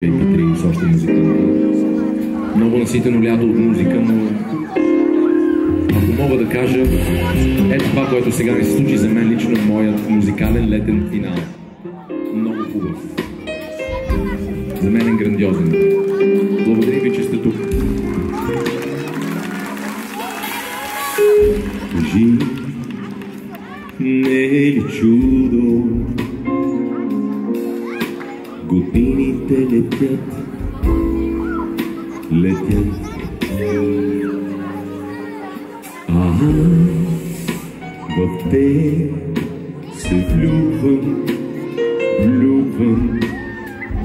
MP3 с още музика. Много наситено лято от музика, но ако мога да кажа, ето това, което сега ми се случи за мен лично, моят музикален летен финал. Много хубав. За мен е грандиозен. Благодаря ви, че сте тук. Кажи, не е ли чудо? Годините летят, летят. В те се влюбвам, влюбвам,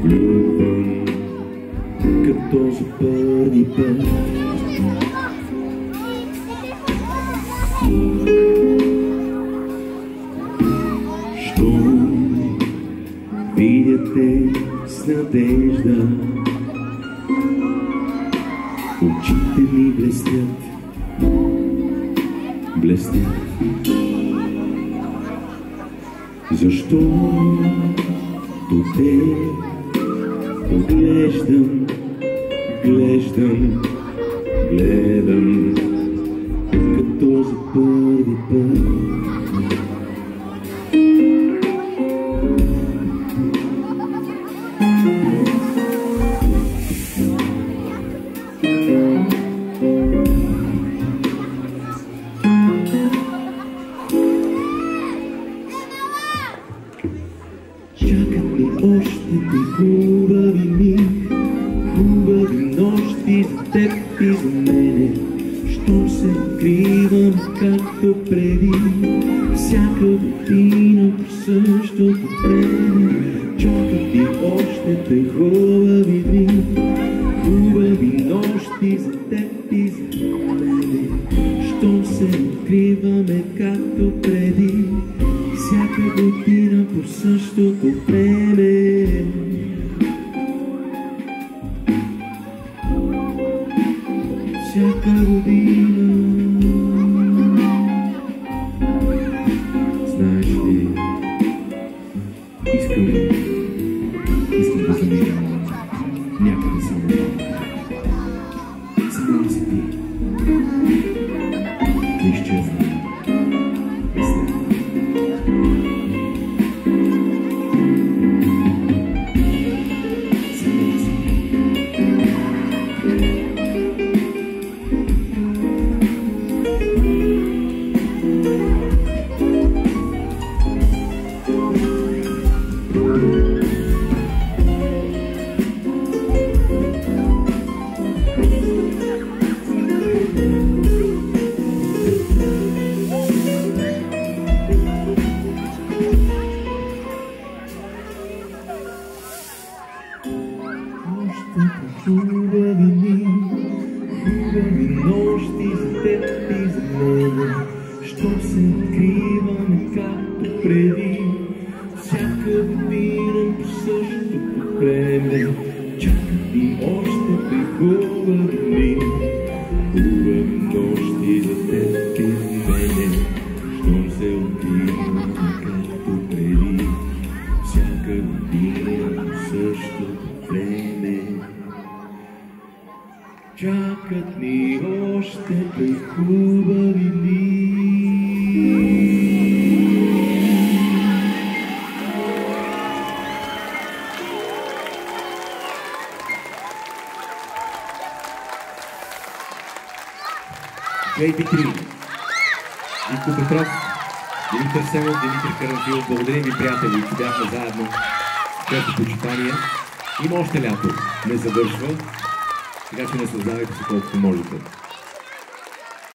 влюбвам, като за първи път. Щом видя те с надежда, очите ми блестят, блестят. Защо те поглеждам, глеждам, гледам, като за първи път. Чакат ми още ти хубави дни, хубави нощи за теб и за мене. Щом се откривам както преди, всяка година по същото време. Чакат ти още те хубави дни, хубави нощи за теб и за мене. Щом се откриваме както преди, всяка година по същото време. Всяка година. Знаеш ли, искам да замина някъде само. Само си ти. Да изчезна. Хубави дни, хубави нощи за теб и за мене. Щом се откриваме както преди, всяка година по същото време. Чакат и още те хубави дни, хубави нощи за теб и за мене. Щом се откриваме както преди, всяка година по същото време. Чакат ни още те хубави дни. JP3, Ивко Петров, Димитър Семов, Димитър Карамфилов, благодаря ви, приятели, че бяхме заедно с тези почитания. Има още лято, не завършва, така че наслаждавайте се колкото можете.